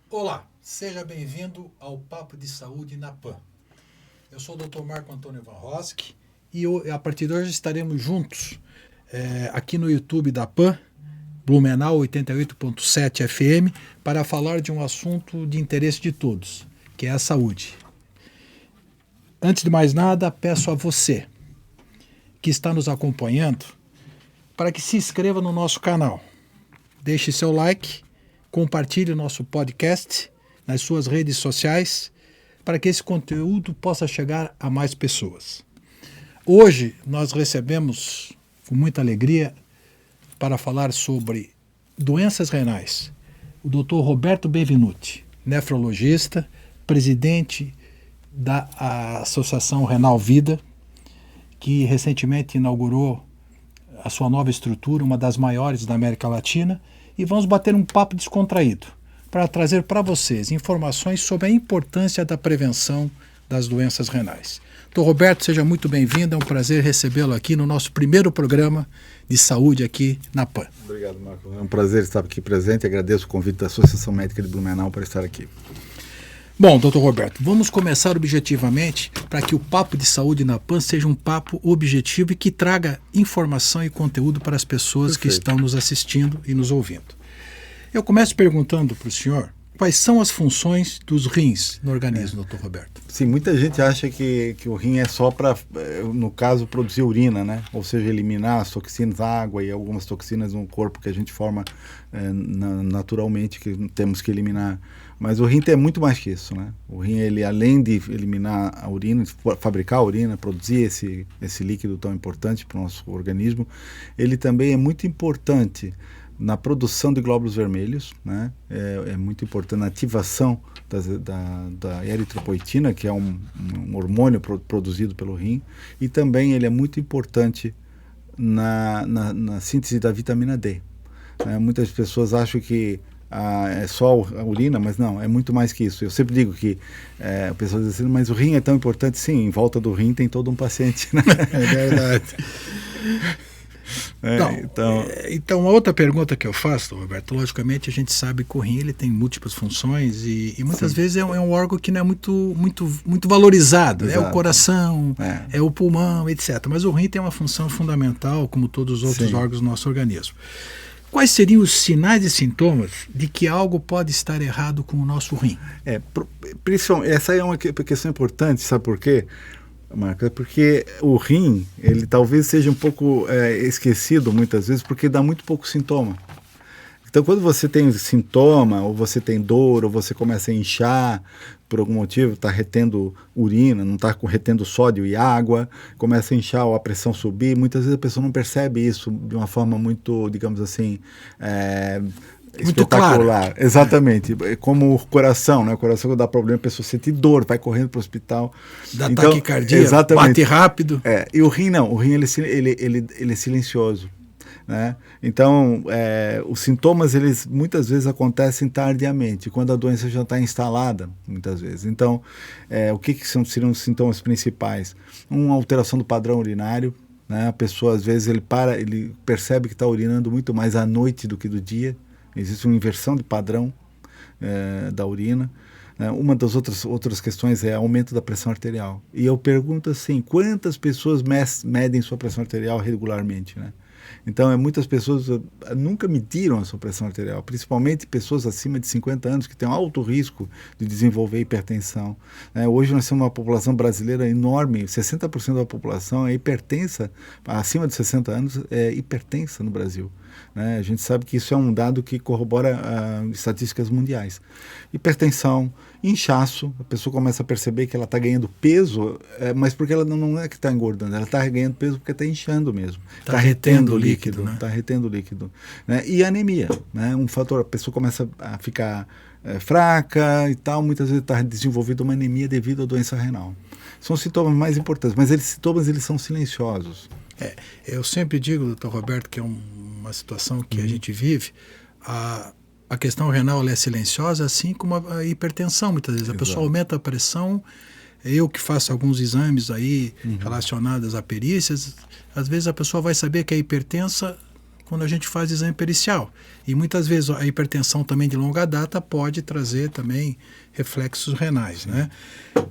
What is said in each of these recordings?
Olá, seja bem-vindo ao Papo de Saúde na PAN. Eu sou o Dr. Marco Antônio Van Rosk e a partir de hoje estaremos juntos aqui no YouTube da PAN, Blumenau 88.7 FM, para falar de um assunto de interesse de todos, que é a saúde. Antes de mais nada, peço a você que está nos acompanhando para que se inscreva no nosso canal. Deixe seu like, compartilhe o nosso podcast nas suas redes sociais para que esse conteúdo possa chegar a mais pessoas. Hoje nós recebemos com muita alegria para falar sobre doenças renais o Dr. Roberto Benvenuti, nefrologista, presidente da Associação Renal Vida, que recentemente inaugurou a sua nova estrutura, uma das maiores da América Latina, e vamos bater um papo descontraído para trazer para vocês informações sobre a importância da prevenção das doenças renais. Dr. Roberto, seja muito bem-vindo, é um prazer recebê-lo aqui no nosso primeiro programa de saúde aqui na PAN. Obrigado, Marco. É um prazer estar aqui presente e agradeço o convite da Associação Médica de Blumenau para estar aqui. Bom, doutor Roberto, vamos começar objetivamente para que o Papo de Saúde na PAN seja um papo objetivo e que traga informação e conteúdo para as pessoas que estão nos assistindo e nos ouvindo. Eu começo perguntando para o senhor quais são as funções dos rins no organismo, doutor Roberto. Sim, muita gente acha que o rim é só para, no caso, produzir urina, né? Ou seja, eliminar as toxinas, água e algumas toxinas no corpo que a gente forma naturalmente, que temos que eliminar. Mas o rim é muito mais que isso, né? O rim, ele, além de eliminar a urina, fabricar a urina, produzir esse líquido tão importante para o nosso organismo, ele também é muito importante na produção de glóbulos vermelhos, né? É muito importante na ativação da eritropoetina, que é um hormônio produzido pelo rim, e também ele é muito importante na síntese da vitamina D. Muitas pessoas acham que é só a urina, mas não, é muito mais que isso. Eu sempre digo que a pessoa diz assim, mas o rim é tão importante. Sim, em volta do rim tem todo um paciente, né? É verdade. Então, uma outra pergunta que eu faço, Roberto, logicamente a gente sabe que o rim ele tem múltiplas funções e muitas vezes é um órgão que não é muito valorizado. Exato. É o coração, é o pulmão, etc. Mas o rim tem uma função fundamental, como todos os outros órgãos do nosso organismo. Quais seriam os sinais e sintomas de que algo pode estar errado com o nosso rim? Essa é uma questão importante, sabe por quê, Marco? É porque o rim, ele talvez seja um pouco esquecido muitas vezes, porque dá muito pouco sintoma. Então, quando você tem sintoma, ou você tem dor, ou você começa a inchar, por algum motivo, está retendo urina, não está retendo sódio e água, começa a inchar ou a pressão subir, muitas vezes a pessoa não percebe isso de uma forma muito, digamos assim, muito espetacular. Clara. Exatamente. Como o coração, né? O coração quando dá problema, a pessoa sente dor, vai correndo para o hospital. Dá taquicardia, exatamente. Bate rápido. E o rim não, o rim ele é silencioso. Né? Então, os sintomas eles muitas vezes acontecem tardiamente, quando a doença já está instalada, muitas vezes. Então, o que seriam os sintomas principais? Uma alteração do padrão urinário, né? A pessoa às vezes ele percebe que está urinando muito mais à noite do que do dia. Existe uma inversão de padrão da urina. Uma das outras questões é aumento da pressão arterial. E eu pergunto assim, quantas pessoas medem sua pressão arterial regularmente, né? Então, muitas pessoas nunca mediram a sua pressão arterial, principalmente pessoas acima de 50 anos que têm um alto risco de desenvolver hipertensão. Hoje nós temos uma população brasileira enorme, 60% da população é hipertensa, acima de 60 anos é hipertensa no Brasil. A gente sabe que isso é um dado que corrobora estatísticas mundiais. Hipertensão, inchaço, a pessoa começa a perceber que ela está ganhando peso, mas porque ela não é que está engordando, ela está ganhando peso porque está inchando mesmo. Está retendo líquido. Está retendo líquido. E anemia, um fator, a pessoa começa a ficar fraca e tal, muitas vezes está desenvolvendo uma anemia devido à doença renal. São os sintomas mais importantes, mas esses sintomas eles são silenciosos. Eu sempre digo, doutor Roberto, que é uma situação que a gente vive, a questão renal ela é silenciosa, assim como a hipertensão, muitas vezes. A pessoa aumenta a pressão, eu que faço alguns exames aí relacionados a perícias, às vezes a pessoa vai saber que é hipertensa quando a gente faz exame pericial. E muitas vezes a hipertensão também de longa data pode trazer também reflexos renais, né?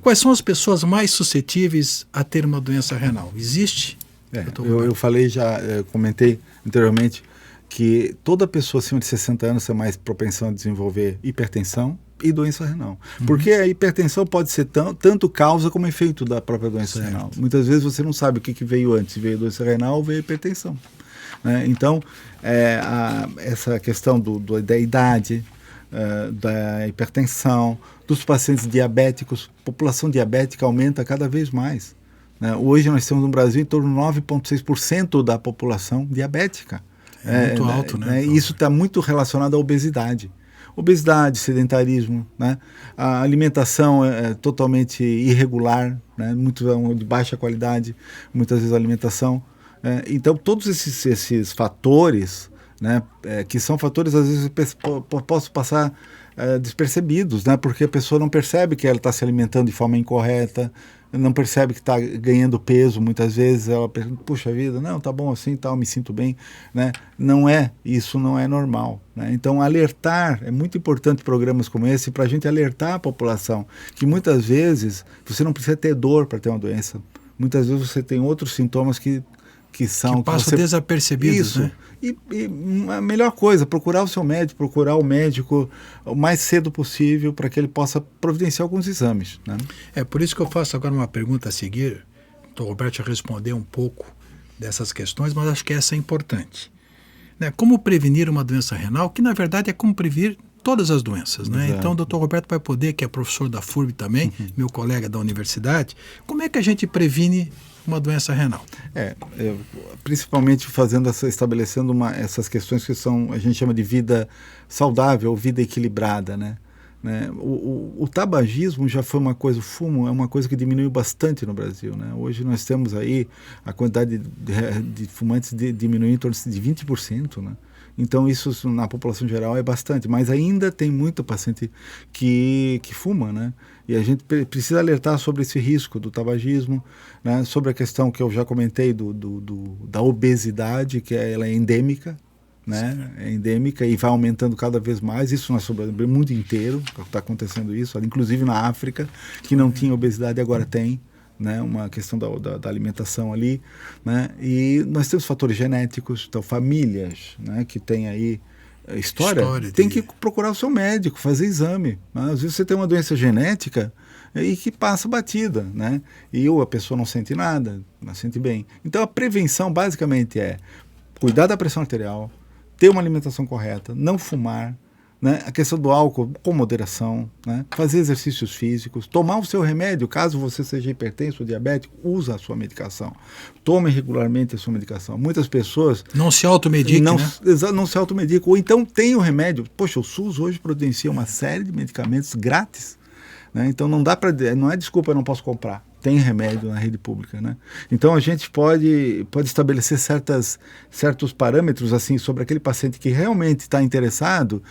Quais são as pessoas mais suscetíveis a ter uma doença renal? Existe? Eu falei já, comentei anteriormente, que toda pessoa acima de 60 anos tem mais propensão a desenvolver hipertensão e doença renal. Porque a hipertensão pode ser tanto causa como efeito da própria doença renal. Muitas vezes você não sabe o que veio antes, se veio a doença renal ou veio a hipertensão. Né? Então, essa questão da idade, da hipertensão, dos pacientes diabéticos, a população diabética aumenta cada vez mais. Né? Hoje nós temos no Brasil em torno de 9,6% da população diabética. É muito alto, né? Isso está muito relacionado à obesidade. Obesidade, sedentarismo, né? A alimentação é totalmente irregular, né? Muito de baixa qualidade, muitas vezes a alimentação. Então, todos esses fatores, né? Que são fatores, às vezes, posso passar despercebidos, né? Porque a pessoa não percebe que ela está se alimentando de forma incorreta, não percebe que está ganhando peso, muitas vezes ela pergunta, puxa vida, não, tá bom assim, tal, me sinto bem, né? Isso não é normal, né? Então alertar, é muito importante programas como esse para a gente alertar a população, que muitas vezes você não precisa ter dor para ter uma doença, muitas vezes você tem outros sintomas que passam desapercebidos, isso, né? E a melhor coisa, procurar o seu médico, procurar o médico o mais cedo possível para que ele possa providenciar alguns exames, né? É por isso que eu faço agora uma pergunta a seguir. O Roberto já respondeu um pouco dessas questões, mas acho que essa é importante. Né? Como prevenir uma doença renal, que na verdade é como prevenir todas as doenças, né? Então o Dr. Roberto vai poder, que é professor da FURB também, meu colega da universidade, como é que a gente previne uma doença renal? Principalmente estabelecendo essas questões que a gente chama de vida saudável, vida equilibrada, né? O tabagismo já foi uma coisa, o fumo é uma coisa que diminuiu bastante no Brasil, né? Hoje nós temos aí a quantidade de fumantes diminuindo em torno de 20%, né? Então isso na população geral é bastante, mas ainda tem muito paciente que fuma, né? E a gente precisa alertar sobre esse risco do tabagismo, né? Sobre a questão que eu já comentei da obesidade, que ela é endêmica, né? É endêmica e vai aumentando cada vez mais. Isso no mundo inteiro está acontecendo isso, inclusive na África, que não tinha obesidade agora tem. Né, uma questão da alimentação ali, né, e nós temos fatores genéticos, então famílias, né, que tem aí história tem que procurar o seu médico, fazer exame, né? Às vezes você tem uma doença genética e que passa batida, né, e a pessoa não sente nada, não sente bem. Então a prevenção basicamente é cuidar da pressão arterial, ter uma alimentação correta, não fumar, né? A questão do álcool com moderação, né? Fazer exercícios físicos, tomar o seu remédio, caso você seja hipertenso ou diabético, usa a sua medicação, tome regularmente a sua medicação. Muitas pessoas não se automedicam, né? Não se automedicam, ou então tem o remédio. Poxa, o SUS hoje providencia uma série de medicamentos grátis, né? Então não é desculpa, eu não posso comprar. Tem remédio na rede pública, né? Então a gente pode estabelecer certos parâmetros assim sobre aquele paciente que realmente está interessado,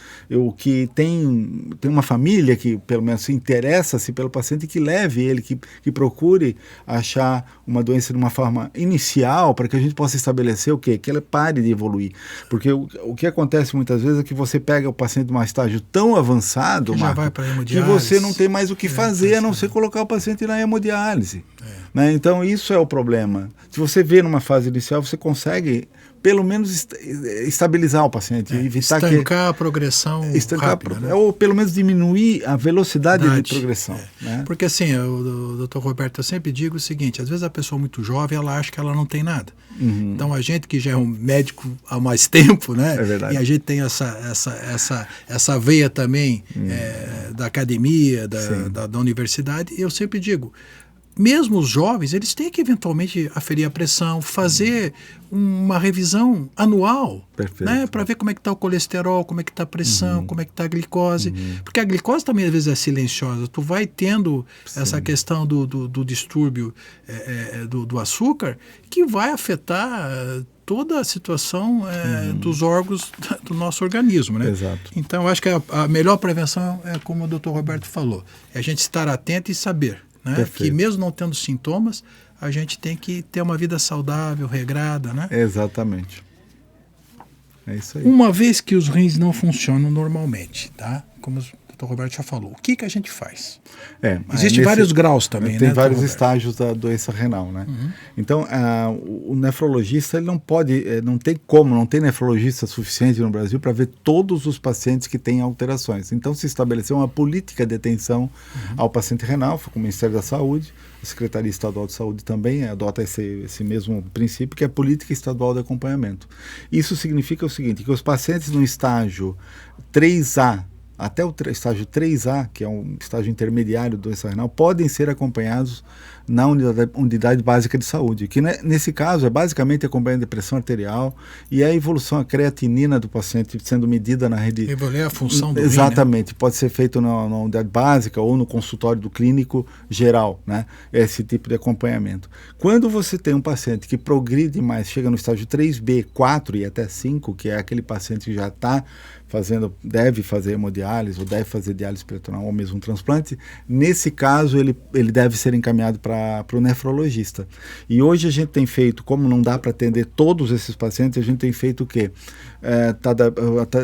que tem uma família que pelo menos se interessa-se pelo paciente, que leve ele, que procure achar uma doença de uma forma inicial para que a gente possa estabelecer o quê? Que ela pare de evoluir. Porque o que acontece muitas vezes é que você pega o paciente em um estágio tão avançado, que, Marco, já vai para que você não tem mais o que fazer a não ser colocar o paciente na hemodiálise. Né? Então isso é o problema. Se você vê numa fase inicial, você consegue pelo menos estabilizar o paciente, evitar estancar a progressão rápida, né? Ou pelo menos diminuir a velocidade de progressão. Né? Porque assim, o Dr. Roberto, eu sempre digo o seguinte, às vezes a pessoa muito jovem, ela acha que ela não tem nada. Então a gente que já é um médico há mais tempo, né? E a gente tem essa veia também da academia, da universidade, eu sempre digo, mesmo os jovens, eles têm que eventualmente aferir a pressão, fazer uma revisão anual, né, para ver como é que está o colesterol, como é que está a pressão, como é que está a glicose, porque a glicose também às vezes é silenciosa, tu vai tendo essa questão do distúrbio do açúcar, que vai afetar toda a situação dos órgãos do nosso organismo, né? Exato. Então, eu acho que a melhor prevenção é como o Dr. Roberto falou, é a gente estar atento e saber, né? Que mesmo não tendo sintomas, a gente tem que ter uma vida saudável, regrada, né? Exatamente. É isso aí. Uma vez que os rins não funcionam normalmente, tá? Como o Dr. Roberto já falou, o que a gente faz? Existem vários graus também, tem né? vários estágios da doença renal, né? Então, o nefrologista, ele não pode, não tem nefrologista suficiente no Brasil para ver todos os pacientes que têm alterações. Então, se estabeleceu uma política de atenção ao paciente renal, foi com o Ministério da Saúde, a Secretaria Estadual de Saúde também adota esse mesmo princípio, que é a política estadual de acompanhamento. Isso significa o seguinte, que os pacientes no estágio 3A, até o estágio 3A, que é um estágio intermediário do doença renal, podem ser acompanhados na unidade básica de saúde, que nesse caso é basicamente acompanhando a pressão arterial e a evolução, a creatinina do paciente sendo medida na rede. Evoluir a função do Exatamente, rim, né? pode ser feito na unidade básica ou no consultório do clínico geral, né? Esse tipo de acompanhamento. Quando você tem um paciente que progride mais, chega no estágio 3B, 4 e até 5, que é aquele paciente que já está deve fazer hemodiálise ou deve fazer diálise peritoneal ou mesmo um transplante, nesse caso ele deve ser encaminhado para o nefrologista. E hoje a gente tem feito, como não dá para atender todos esses pacientes, a gente tem feito o quê?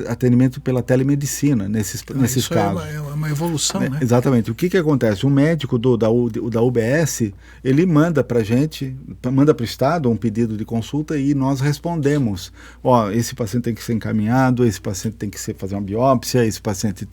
Atendimento pela telemedicina nesses casos. É uma evolução, né? Exatamente. O que acontece? O médico da UBS, ele manda para a gente, manda para o Estado um pedido de consulta e nós respondemos. Esse paciente tem que ser encaminhado, esse paciente tem que fazer uma biópsia, esse paciente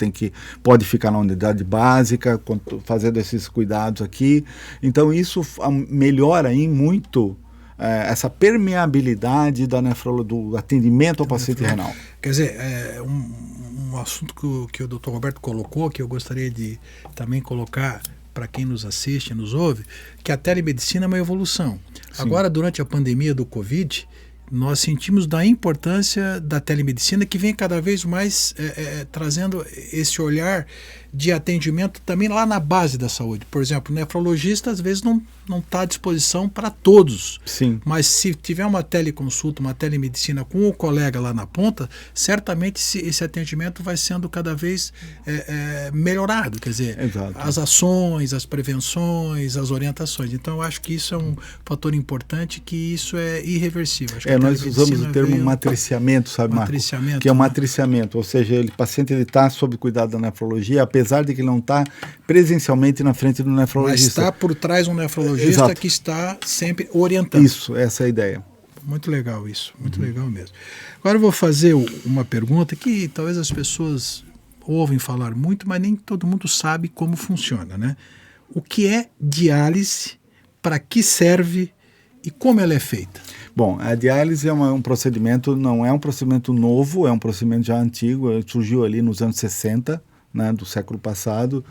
pode ficar na unidade básica, fazendo esses cuidados aqui. Então isso melhora em muito essa permeabilidade do atendimento ao paciente renal. Quer dizer, um assunto que o Dr. Roberto colocou, que eu gostaria de também colocar para quem nos assiste, nos ouve, que a telemedicina é uma evolução. Sim. Agora, durante a pandemia do Covid, nós sentimos da importância da telemedicina, que vem cada vez mais trazendo esse olhar de atendimento também lá na base da saúde. Por exemplo, o nefrologista às vezes não está à disposição para todos. Sim. Mas se tiver uma teleconsulta, uma telemedicina com o colega lá na ponta, certamente esse atendimento vai sendo cada vez melhorado. Quer dizer, Exato. As ações, as prevenções, as orientações. Então eu acho que isso é um fator importante, que isso é irreversível. Acho que nós usamos o termo matriciamento, sabe, Marco? Matriciamento, que é o matriciamento, ou seja, o paciente está sob cuidado da nefrologia, apesar de que ele não está presencialmente na frente do nefrologista. Mas está por trás um nefrologista. Exato. Que está sempre orientando. Isso, essa é a ideia. Muito legal isso, muito legal mesmo. Agora eu vou fazer uma pergunta que talvez as pessoas ouvem falar muito, mas nem todo mundo sabe como funciona, né? O que é diálise, para que serve e como ela é feita? Bom, a diálise é um procedimento, não é um procedimento novo, é um procedimento já antigo, surgiu ali nos anos 60, né, do século passado,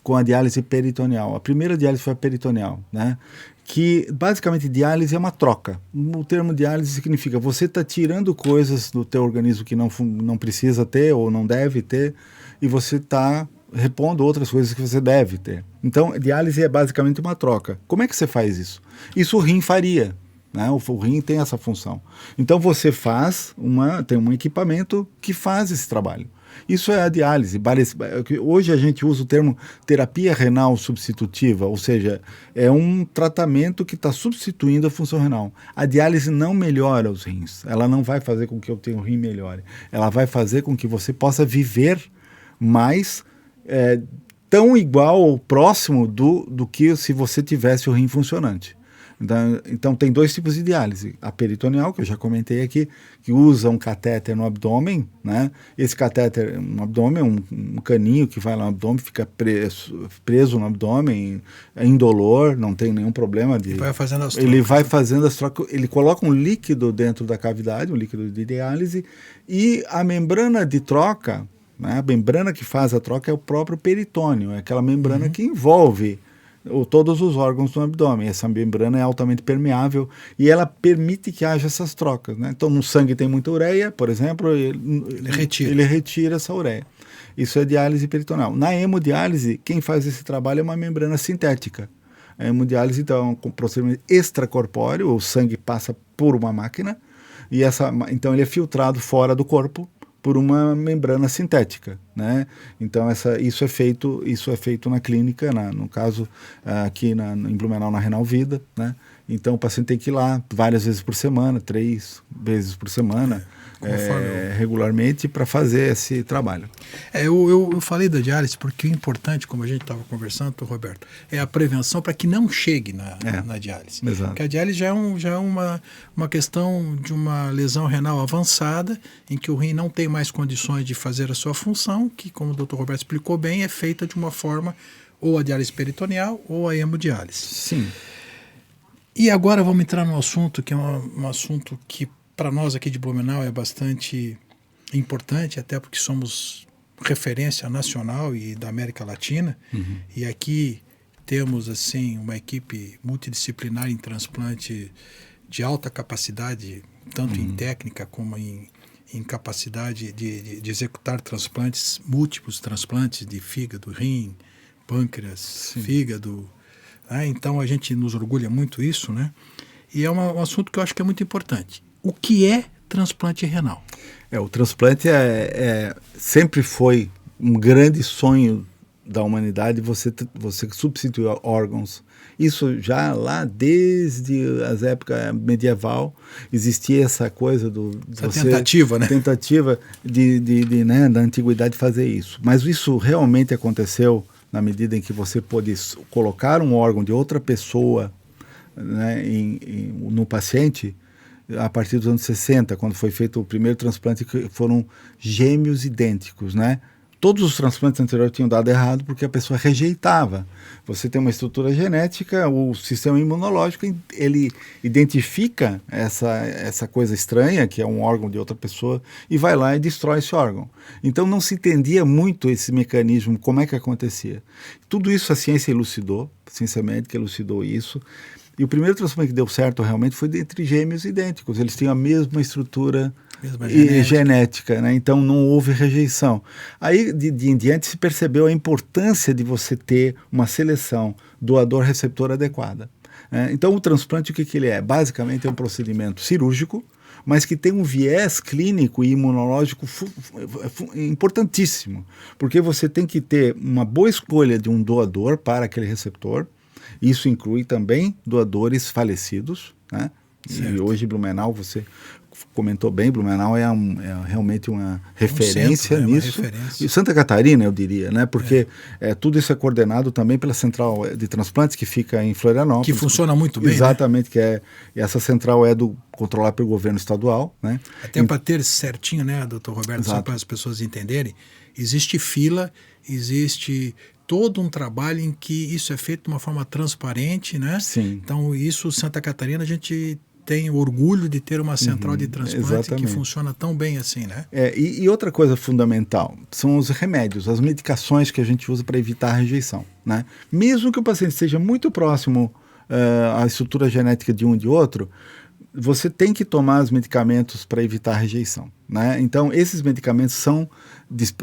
com a diálise peritoneal. A primeira diálise foi a peritoneal, né? Que basicamente diálise é uma troca. O termo diálise significa você está tirando coisas do teu organismo que não precisa ter ou não deve ter, e você está repondo outras coisas que você deve ter. Então, diálise é basicamente uma troca. Como é que você faz isso? Isso o rim faria. Né? O rim tem essa função. Então você tem um equipamento que faz esse trabalho. Isso é a diálise. Hoje a gente usa o termo terapia renal substitutiva, ou seja, é um tratamento que está substituindo a função renal. A diálise não melhora os rins, ela não vai fazer com que o teu rim melhore, ela vai fazer com que você possa viver mais tão igual ou próximo do que se você tivesse o rim funcionante. Então tem dois tipos de diálise. A peritoneal, que eu já comentei aqui, que usa um catéter no abdômen, né? Esse catéter no abdômen é um caninho que vai lá no abdômen, fica preso no abdômen, é indolor, não tem nenhum problema. Ele vai fazendo as trocas. Ele vai fazendo as trocas, ele coloca um líquido dentro da cavidade, um líquido de diálise, e a membrana de troca, né? A membrana que faz a troca é o próprio peritônio, é aquela membrana que envolve todos os órgãos do abdômen. Essa membrana é altamente permeável e ela permite que haja essas trocas, né? Então no sangue tem muita ureia, por exemplo, ele retira essa ureia. Isso é diálise peritoneal. Na hemodiálise, quem faz esse trabalho é uma membrana sintética. A hemodiálise então, é um procedimento extracorpóreo, o sangue passa por uma máquina e então ele é filtrado fora do corpo por uma membrana sintética, né? Então isso é feito na clínica, no caso aqui em Blumenau, na Renal Vida, né? Então o paciente tem que ir lá várias vezes por semana, 3 vezes por semana, regularmente para fazer esse trabalho. Eu falei da diálise porque o importante, como a gente estava conversando, Roberto, é a prevenção para que não chegue na diálise. Exato. Porque a diálise já é uma questão de uma lesão renal avançada, em que o rim não tem mais condições de fazer a sua função, que, como o Dr. Roberto explicou bem, é feita de uma forma ou a diálise peritoneal ou a hemodiálise. Sim. E agora vamos entrar num assunto que é um assunto que para nós aqui de Blumenau é bastante importante, até porque somos referência nacional e da América Latina. Uhum. E aqui temos assim uma equipe multidisciplinar em transplante de alta capacidade, tanto em técnica como em capacidade de executar transplantes, múltiplos transplantes de fígado, rim, pâncreas, fígado. Então a gente nos orgulha muito isso, né? E é um assunto que eu acho que é muito importante. O que é transplante renal? O transplante sempre foi um grande sonho da humanidade, você substituir órgãos. Isso já lá desde as épocas medieval existia essa coisa tentativa, né? Tentativa da antiguidade fazer isso. Mas isso realmente aconteceu na medida em que você pôde colocar um órgão de outra pessoa, né, no paciente, a partir dos anos 60, quando foi feito o primeiro transplante, que foram gêmeos idênticos, né? Todos os transplantes anteriores tinham dado errado porque a pessoa rejeitava. Você tem uma estrutura genética, o sistema imunológico, ele identifica essa coisa estranha, que é um órgão de outra pessoa, e vai lá e destrói esse órgão. Então não se entendia muito esse mecanismo, como é que acontecia. Tudo isso a ciência elucidou, a ciência médica elucidou isso. E o primeiro transplante que deu certo realmente foi entre gêmeos idênticos. Eles tinham a mesma estrutura genética, né? Então não houve rejeição. Aí de em diante se percebeu a importância de você ter uma seleção doador-receptor adequada. Então o transplante, o que ele é? Basicamente é um procedimento cirúrgico, mas que tem um viés clínico e imunológico importantíssimo, porque você tem que ter uma boa escolha de um doador para aquele receptor. Isso inclui também doadores falecidos, né? E hoje Blumenau, você comentou bem, Blumenau é realmente uma referência nisso. E Santa Catarina, eu diria, né? Porque tudo isso é coordenado também pela Central de Transplantes, que fica em Florianópolis. Que funciona muito bem, exatamente, né? Essa central é controlada pelo governo estadual, né? Até para ter certinho, né, doutor Roberto, só para as pessoas entenderem, existe fila, existe todo um trabalho em que isso é feito de uma forma transparente, né? Sim. Então, isso, Santa Catarina, a gente tem orgulho de ter uma central de transplante que funciona tão bem assim, né? E outra coisa fundamental são os remédios, as medicações que a gente usa para evitar a rejeição, né? Mesmo que o paciente esteja muito próximo à estrutura genética de um e de outro, você tem que tomar os medicamentos para evitar a rejeição, né? Então, esses medicamentos são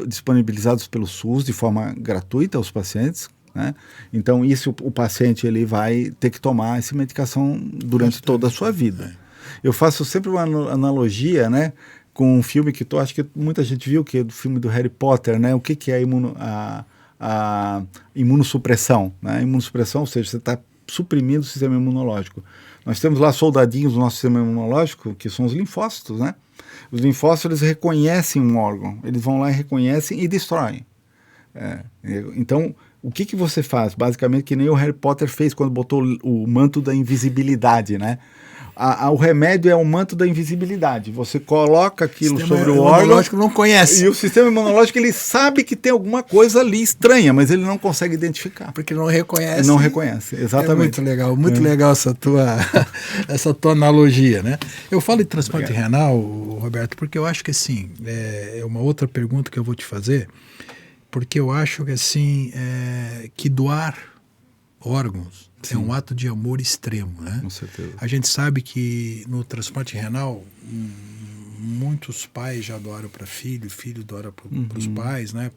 disponibilizados pelo SUS de forma gratuita aos pacientes, né? Então, isso o paciente ele vai ter que tomar essa medicação durante toda a sua vida. Eu faço sempre uma analogia, né, com um filme que acho que muita gente viu, que é do filme do Harry Potter, né? O que é a imunossupressão, né? A imunossupressão, ou seja, você está suprimindo o sistema imunológico. Nós temos lá soldadinhos do nosso sistema imunológico, que são os linfócitos, né? Os linfócitos, eles reconhecem um órgão, eles vão lá e reconhecem e destroem. Então, o que você faz? Basicamente, que nem o Harry Potter fez quando botou o manto da invisibilidade, né? O remédio é o manto da invisibilidade. Você coloca aquilo sobre o órgão. O imunológico não conhece. E o sistema imunológico, ele sabe que tem alguma coisa ali estranha, mas ele não consegue identificar. Porque não reconhece. Não reconhece, exatamente. É muito legal essa tua analogia, né? Eu falo de transplante renal, Roberto, porque eu acho que assim, é uma outra pergunta que eu vou te fazer, porque eu acho que assim, que doar órgãos é um ato de amor extremo, né? Com certeza. A gente sabe que no transplante renal muitos pais já doaram para filho doaram para os pais, né?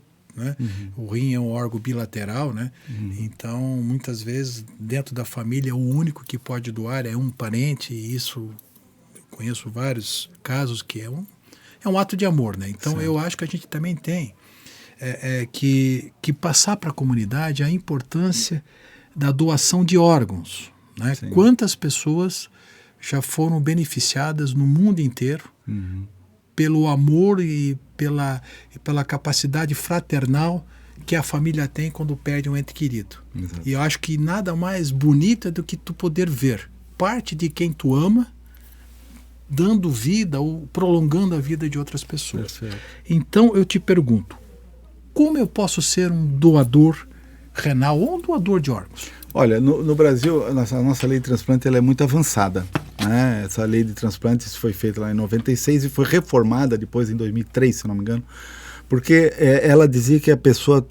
O rim é um órgão bilateral, né? Então, muitas vezes, dentro da família, o único que pode doar é um parente, e isso, eu conheço vários casos que é um ato de amor, né? Então, certo. Eu acho que a gente também tem que passar para a comunidade a importância da doação de órgãos, né? Quantas pessoas já foram beneficiadas no mundo inteiro pelo amor e pela capacidade fraternal que a família tem quando perde um ente querido. Exato. E eu acho que nada mais bonito do que tu poder ver parte de quem tu ama dando vida ou prolongando a vida de outras pessoas. Perfeito. Então eu te pergunto, como eu posso ser um doador renal ou um doador de órgãos? Olha, no Brasil, a nossa lei de transplante ela é muito avançada, né? Essa lei de transplantes foi feita lá em 96 e foi reformada depois em 2003, se não me engano, porque ela dizia que a pessoa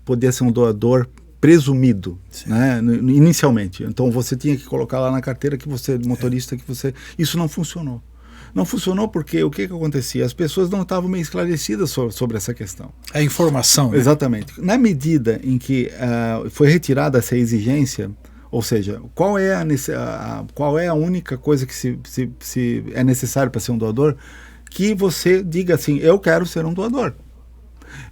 podia ser um doador presumido, né? Inicialmente. Então você tinha que colocar lá na carteira que você, motorista, que você... Isso não funcionou. Não funcionou porque o que acontecia? As pessoas não estavam meio esclarecidas sobre essa questão. A informação. Né? Exatamente. Na medida em que foi retirada essa exigência, ou seja, qual é a única coisa que se é necessário para ser um doador? Que você diga assim, eu quero ser um doador.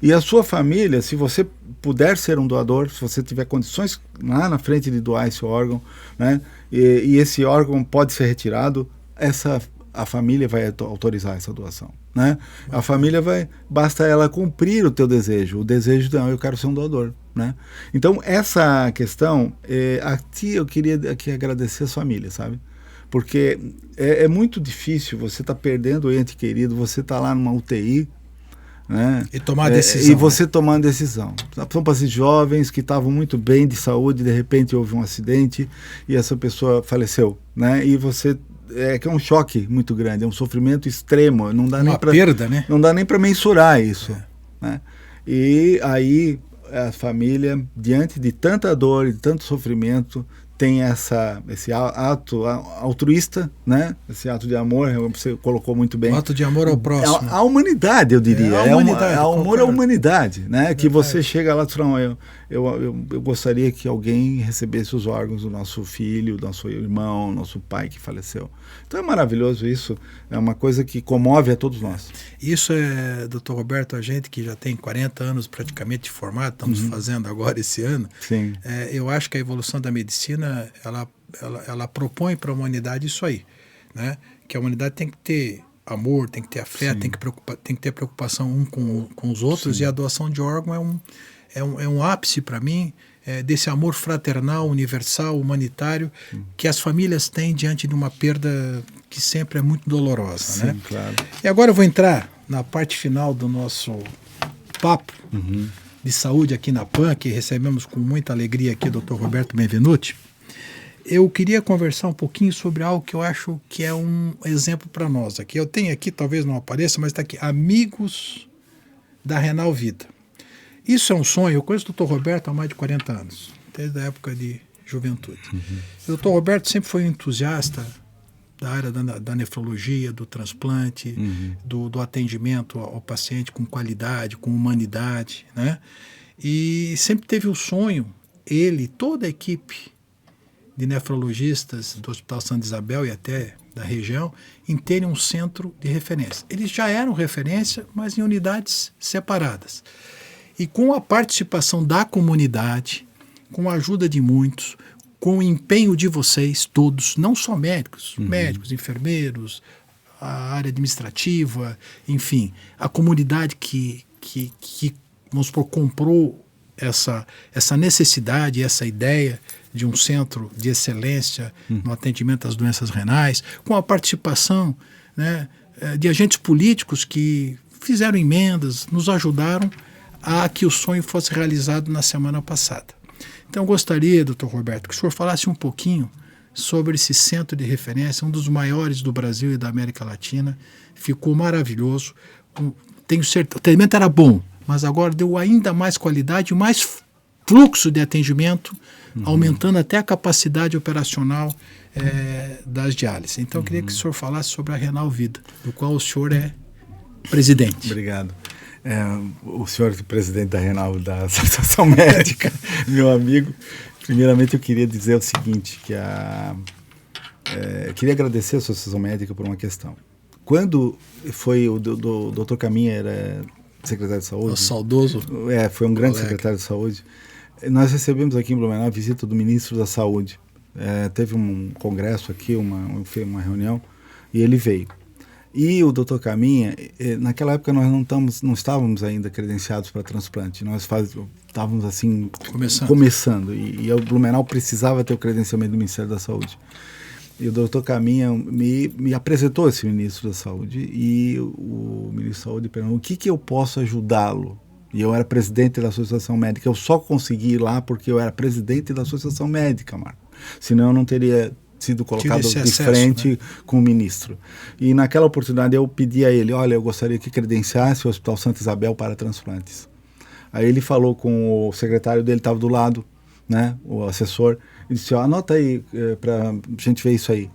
E a sua família, se você puder ser um doador, se você tiver condições lá na frente de doar esse órgão, né, e esse órgão pode ser retirado, a família vai autorizar essa doação, né? A família basta ela cumprir o teu desejo, o desejo de, não, eu quero ser um doador, né? Então, essa questão, aqui eu queria aqui agradecer as famílias, sabe? Porque é muito difícil, você tá perdendo o ente querido, você tá lá numa UTI, né? E tomar a decisão. E você tomar a decisão. São pacientes jovens que estavam muito bem de saúde, de repente houve um acidente e essa pessoa faleceu, né? E você... que é um choque muito grande, é um sofrimento extremo, não dá nem para perda, né? Não dá nem para mensurar isso, né? E aí a família, diante de tanta dor e de tanto sofrimento, tem esse ato altruísta, né? Esse ato de amor, você colocou muito bem. O ato de amor ao próximo. A humanidade, eu diria. A humanidade, amor à humanidade, né? Que você chega lá e fala, eu gostaria que alguém recebesse os órgãos do nosso filho, do nosso irmão, nosso pai que faleceu. Então é maravilhoso isso, é uma coisa que comove a todos nós. Isso doutor Roberto, a gente que já tem 40 anos praticamente de formado, estamos fazendo agora esse ano. Sim. Eu acho que a evolução da medicina, ela propõe para a humanidade isso aí, né? Que a humanidade tem que ter amor, tem que ter afeto, tem que ter preocupação um com os outros. Sim. E a doação de órgão é um ápice para mim desse amor fraternal, universal, humanitário, que as famílias têm diante de uma perda que sempre é muito dolorosa. Sim, né? Claro. E agora eu vou entrar na parte final do nosso papo de saúde aqui na PAN, que recebemos com muita alegria aqui o Dr. Roberto Benvenuti. Eu queria conversar um pouquinho sobre algo que eu acho que é um exemplo para nós aqui. Eu tenho aqui, talvez não apareça, mas está aqui, Amigos da Renal Vida. Isso é um sonho. Eu conheço o Dr. Roberto há mais de 40 anos, desde a época de juventude. O Dr. Roberto sempre foi um entusiasta da área da nefrologia, do transplante, do atendimento ao paciente com qualidade, com humanidade, né? E sempre teve o sonho, ele, toda a equipe de nefrologistas do Hospital Santa Isabel e até da região, em terem um centro de referência. Eles já eram referência, mas em unidades separadas. E com a participação da comunidade, com a ajuda de muitos, com o empenho de vocês todos, não só médicos, enfermeiros, a área administrativa, enfim, a comunidade que vamos supor, comprou essa necessidade, essa ideia de um centro de excelência no atendimento às doenças renais, com a participação, né, de agentes políticos que fizeram emendas, nos ajudaram a que o sonho fosse realizado na semana passada. Então, eu gostaria, doutor Roberto, que o senhor falasse um pouquinho sobre esse centro de referência, um dos maiores do Brasil e da América Latina. Ficou maravilhoso. Tenho certeza, o atendimento era bom, mas agora deu ainda mais qualidade, mais fluxo de atendimento, aumentando até a capacidade operacional das diálises. Então, eu queria que o senhor falasse sobre a Renal Vida, do qual o senhor é presidente. Obrigado. O senhor presidente da Renal, da Associação Médica, meu amigo, primeiramente eu queria dizer o seguinte, que queria agradecer a Associação Médica por uma questão. Quando foi o Dr. Caminha era secretário de saúde... O saudoso. Foi um grande colega. secretário de saúde. Nós recebemos aqui em Blumenau a visita do ministro da Saúde. Teve um congresso aqui, uma reunião, e ele veio. E o Dr. Caminha, naquela época nós não estávamos ainda credenciados para transplante, nós estávamos assim começando e o Blumenau precisava ter o credenciamento do Ministério da Saúde. E o Dr. Caminha me apresentou esse ministro da Saúde e o ministro da Saúde perguntou: o que eu posso ajudá-lo? E eu era presidente da Associação Médica, eu só consegui ir lá porque eu era presidente da Associação Médica, Marco. Senão eu não teria sido colocado de frente, né, com o ministro. E naquela oportunidade eu pedi a ele: olha, eu gostaria que credenciasse o Hospital Santa Isabel para transplantes. Aí ele falou com o secretário dele, estava do lado, né, o assessor, e disse: anota aí para a gente ver isso aí.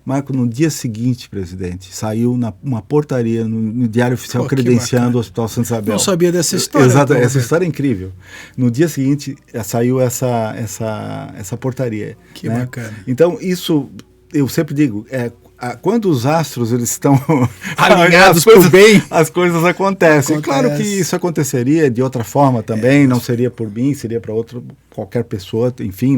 Marco, no dia seguinte, presidente, saiu uma portaria no Diário Oficial credenciando o Hospital Santa Isabel. Não sabia dessa história. Exato, essa história é incrível. No dia seguinte saiu essa portaria. Que bacana. Então, isso, eu sempre digo, quando os astros eles estão alinhados por bem, as coisas acontecem. Claro que isso aconteceria de outra forma também, não seria por mim, seria para qualquer pessoa, enfim,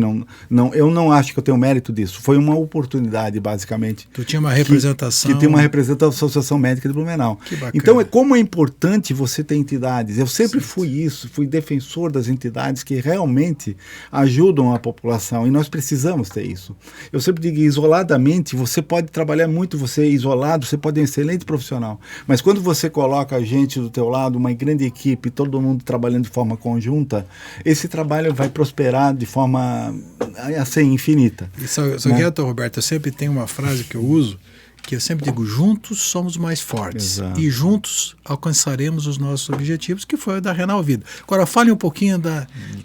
eu não acho que eu tenho mérito disso. Foi uma oportunidade, basicamente. Tu tinha uma representação. Que tem uma representação da Associação Médica de Blumenau. Que bacana. Então, como é importante você ter entidades. Eu sempre fui defensor das entidades que realmente ajudam a população e nós precisamos ter isso. Eu sempre digo, isoladamente, você pode trabalhar muito, você é isolado, você pode ser um excelente profissional, mas quando você coloca a gente do teu lado, uma grande equipe, todo mundo trabalhando de forma conjunta, esse trabalho vai prosperar de forma assim, infinita. Doutor Roberto, eu sempre tenho uma frase que eu uso, que eu sempre digo: juntos somos mais fortes. Exato. E juntos alcançaremos os nossos objetivos, que foi o da Renal Vida. Agora, fale um pouquinho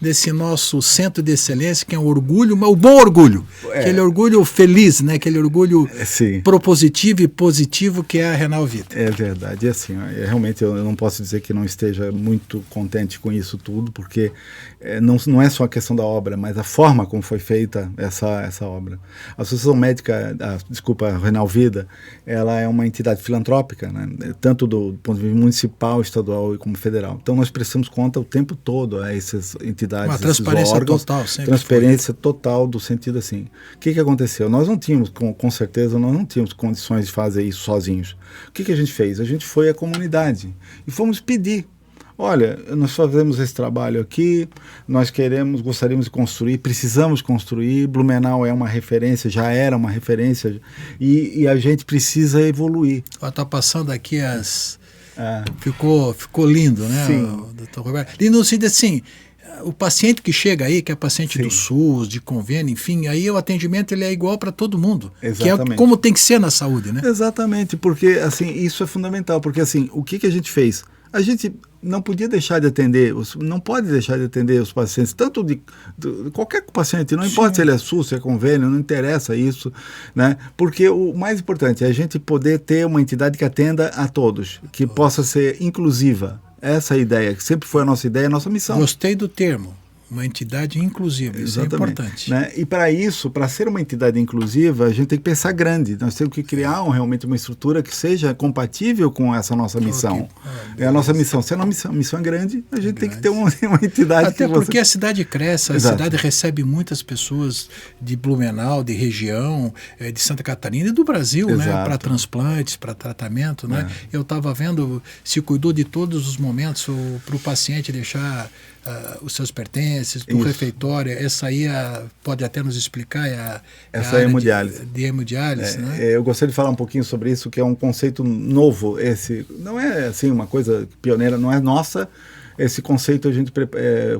desse nosso centro de excelência, que é um orgulho, mas o bom orgulho, aquele orgulho feliz, né? Aquele orgulho propositivo e positivo que é a Renal Vida. É verdade, assim, realmente eu não posso dizer que não esteja muito contente com isso tudo, porque não é só a questão da obra, mas a forma como foi feita essa obra. A Associação Médica, a Renal Vida, ela é uma entidade filantrópica, né? Tanto do ponto de vista municipal, estadual e como federal. Então nós prestamos conta o tempo todo a essas entidades, uma transparência órgãos, total, transparência total do sentido assim. O que aconteceu? Nós não tínhamos, com certeza, nós não tínhamos condições de fazer isso sozinhos. O que a gente fez? A gente foi à comunidade e fomos pedir: olha, nós fazemos esse trabalho aqui, nós gostaríamos de construir, precisamos construir, Blumenau é uma referência, já era uma referência, e a gente precisa evoluir. Está passando aqui Ficou lindo, né, doutor Roberto? E no sentido assim, o paciente que chega aí, que é paciente do SUS, de convênio, enfim, aí o atendimento ele é igual para todo mundo. Exatamente. Que é como tem que ser na saúde, né? Exatamente, porque assim, isso é fundamental, porque assim, o que a gente fez? A gente não podia deixar de atender, não pode deixar de atender os pacientes, tanto de qualquer paciente, não importa se ele é SUS, se é convênio, não interessa isso, né? Porque o mais importante é a gente poder ter uma entidade que atenda a todos, que possa ser inclusiva. Essa é a ideia, que sempre foi a nossa ideia, a nossa missão. Gostei do termo. Uma entidade inclusiva, isso é importante. Né? E para isso, para ser uma entidade inclusiva, a gente tem que pensar grande. Nós temos que criar realmente uma estrutura que seja compatível com essa nossa missão. É a nossa missão. Se a missão é grande, a gente tem que ter uma entidade. Até porque a cidade cresce, a cidade recebe muitas pessoas de Blumenau, de região, de Santa Catarina e do Brasil, né? Para transplantes, para tratamento. Né? Eu estava vendo, se cuidou de todos os momentos para o paciente deixar os seus pertences, do refeitório. Essa aí pode até nos explicar. Essa é a hemodiálise. De hemodiálise, né? Eu gostaria de falar um pouquinho sobre isso, que é um conceito novo. Esse não é assim uma coisa pioneira, não é nossa. Esse conceito a gente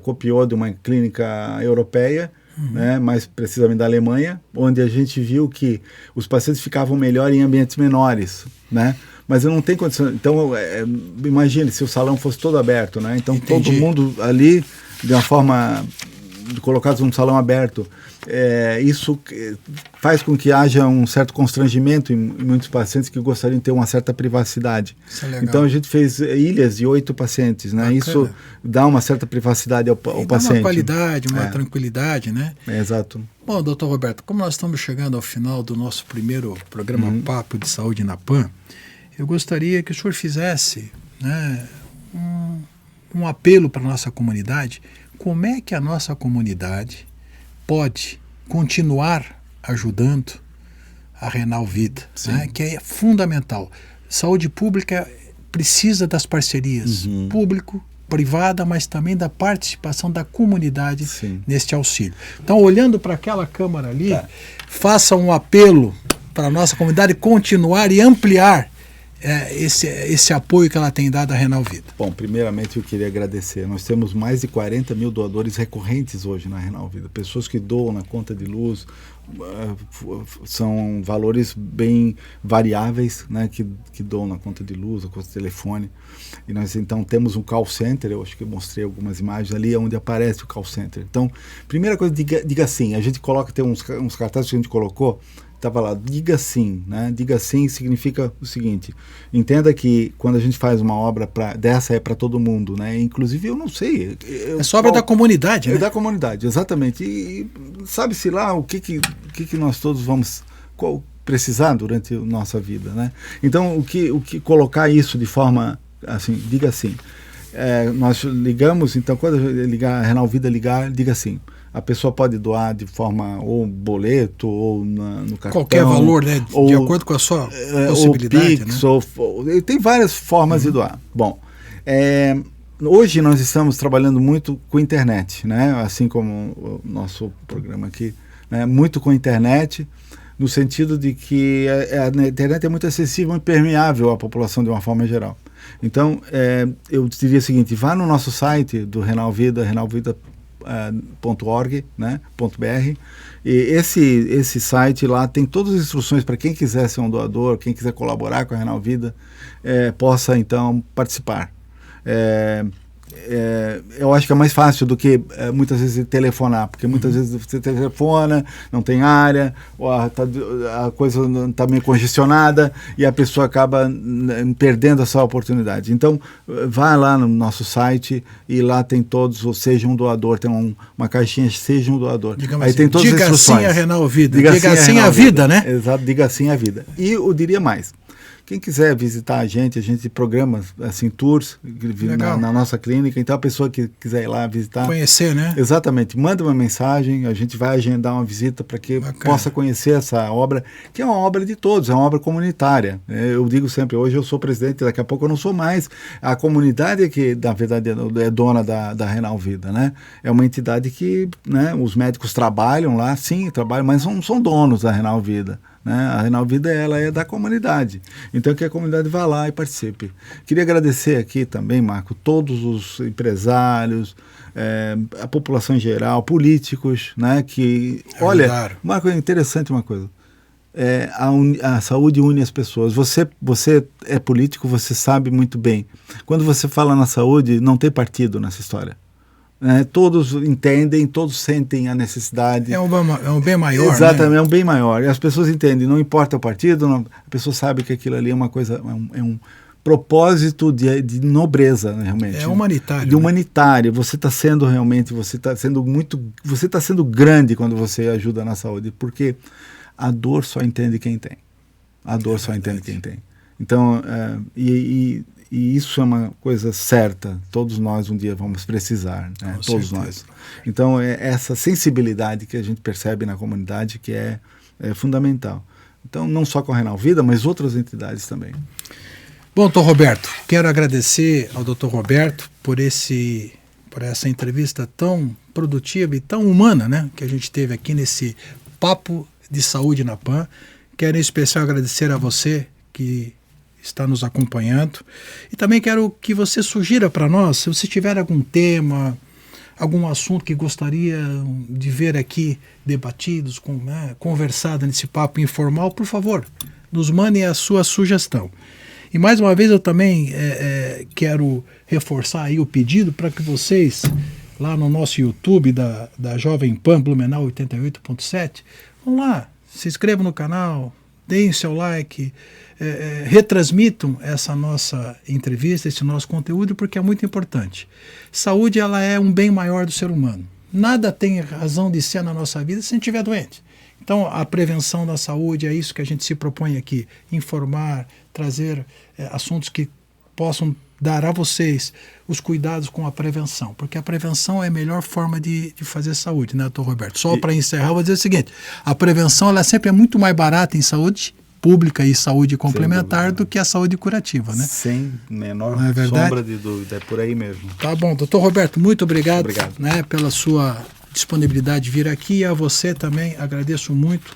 copiou de uma clínica europeia, né, mais precisamente da Alemanha, onde a gente viu que os pacientes ficavam melhor em ambientes menores, né? Mas eu não tenho condição. Então, imagine se o salão fosse todo aberto, né? Então, todo mundo ali, de uma forma, colocados num salão aberto, isso faz com que haja um certo constrangimento em muitos pacientes que gostariam de ter uma certa privacidade. Isso é legal. Então, a gente fez ilhas de 8 pacientes, né? Bacana. Isso dá uma certa privacidade ao paciente. Dá uma qualidade, uma tranquilidade, né? Exato. Bom, doutor Roberto, como nós estamos chegando ao final do nosso primeiro programa Papo de Saúde na PAN, eu gostaria que o senhor fizesse, né, um apelo para a nossa comunidade. Como é que a nossa comunidade pode continuar ajudando a Renal Vida, né, que é fundamental. saúde pública precisa das parcerias público, privada, mas também da participação da comunidade neste auxílio. Então, olhando para aquela Câmara ali, faça um apelo para a nossa comunidade continuar e ampliar esse apoio que ela tem dado à Renal Vida. Bom, primeiramente eu queria agradecer. Nós temos mais de 40 mil doadores recorrentes hoje na Renal Vida. Pessoas que doam na conta de luz, são valores bem variáveis, né, que doam na conta de luz, na conta de telefone. E nós então temos um call center, eu acho que eu mostrei algumas imagens ali onde aparece o call center. Então, primeira coisa, diga sim. A gente coloca, tem uns cartazes que a gente colocou, estava lá, diga sim, né? Diga sim significa o seguinte: entenda que quando a gente faz uma obra dessa é para todo mundo, né? Inclusive eu não sei. É só obra da comunidade, né? É da comunidade, exatamente. E sabe-se lá o que nós todos vamos precisar durante a nossa vida, né? Então o que colocar isso de forma assim, diga sim. Nós ligamos, então quando a Renal Vida ligar, diga sim. A pessoa pode doar de forma ou boleto ou no cartão. Qualquer valor, né? De acordo com a sua possibilidade. Ou Pix, né? Tem várias formas de doar. Bom, hoje nós estamos trabalhando muito com internet, né? Assim como o nosso programa aqui, né? Muito com internet, no sentido de que a internet é muito acessível e permeável à população de uma forma geral. Então, eu diria o seguinte: vá no nosso site do Renal Vida, renalvida.org, né, .br, e esse site lá tem todas as instruções para quem quiser ser um doador, quem quiser colaborar com a Renal Vida, possa então participar. Eu acho que é mais fácil do que muitas vezes telefonar, porque muitas vezes você telefona, não tem área, ou a coisa está meio congestionada e a pessoa acaba perdendo essa oportunidade. Então, vá lá no nosso site e lá tem todos, ou seja um doador, tem uma caixinha, seja um doador. Digamos aí assim, tem todas as instruções. Diga sim à Renal Vida, diga sim à vida, né? Exato, diga sim à vida. E eu diria mais. Quem quiser visitar a gente programa assim, tours na nossa clínica. Então, a pessoa que quiser ir lá visitar... Conhecer, né? Exatamente. Manda uma mensagem, a gente vai agendar uma visita para que possa conhecer essa obra, que é uma obra de todos, é uma obra comunitária. Eu digo sempre, hoje eu sou presidente, daqui a pouco eu não sou mais. A comunidade é que, na verdade, é dona da Renal Vida, né? É uma entidade que, né, os médicos trabalham lá, sim, trabalham, mas não são donos da Renal Vida. Né? A Renal Vida, ela é da comunidade, então que a comunidade vá lá e participe. Queria agradecer aqui também, Marco, todos os empresários, a população em geral, políticos, né? Que, olha, Marco, é interessante uma coisa, a saúde une as pessoas. Você é político, você sabe muito bem, quando você fala na saúde, não tem partido nessa história. Todos entendem, todos sentem a necessidade. É um bem maior. Exatamente, né? É um bem maior. E as pessoas entendem, não importa o partido, a pessoa sabe que aquilo ali é uma coisa, é um propósito de nobreza, né, realmente. É humanitário. De humanitário. Você está sendo realmente, você está sendo grande quando você ajuda na saúde, porque a dor só entende quem tem. A dor só entende quem tem. Então, e isso é uma coisa certa, todos nós um dia vamos precisar, né? Todos nós. Então é essa sensibilidade que a gente percebe na comunidade que é fundamental. Então não só com a Renal Vida, mas outras entidades também. Bom, Dr. Roberto, quero agradecer ao Dr. Roberto por essa entrevista tão produtiva e tão humana, né, que a gente teve aqui nesse Papo de Saúde na PAN. Quero em especial agradecer a você que está nos acompanhando. E também quero que você sugira para nós, se você tiver algum tema, algum assunto que gostaria de ver aqui debatidos, conversado nesse papo informal, por favor, nos mandem a sua sugestão. E mais uma vez eu também quero reforçar aí o pedido para que vocês, lá no nosso YouTube da Jovem Pan Blumenau 88.7, vão lá, se inscrevam no canal, deem seu like, retransmitam essa nossa entrevista, esse nosso conteúdo, porque é muito importante. Saúde, ela é um bem maior do ser humano. Nada tem razão de ser na nossa vida se a gente estiver doente. Então, a prevenção da saúde é isso que a gente se propõe aqui, informar, trazer assuntos que possam dar a vocês os cuidados com a prevenção, porque a prevenção é a melhor forma de fazer saúde, né, doutor Roberto? Só para encerrar, eu vou dizer o seguinte: a prevenção ela sempre é muito mais barata em saúde pública e saúde complementar do que a saúde curativa, né? Sem menor Não é verdade? sombra de dúvida, é por aí mesmo. Tá bom, doutor Roberto, muito obrigado, Obrigado. né, pela sua disponibilidade de vir aqui, e a você também agradeço muito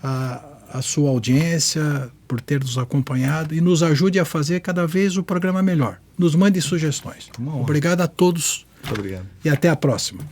a sua audiência por ter nos acompanhado e nos ajude a fazer cada vez o programa melhor. Nos mande sugestões. Uma honra. Obrigado a todos Muito obrigado. e até a próxima.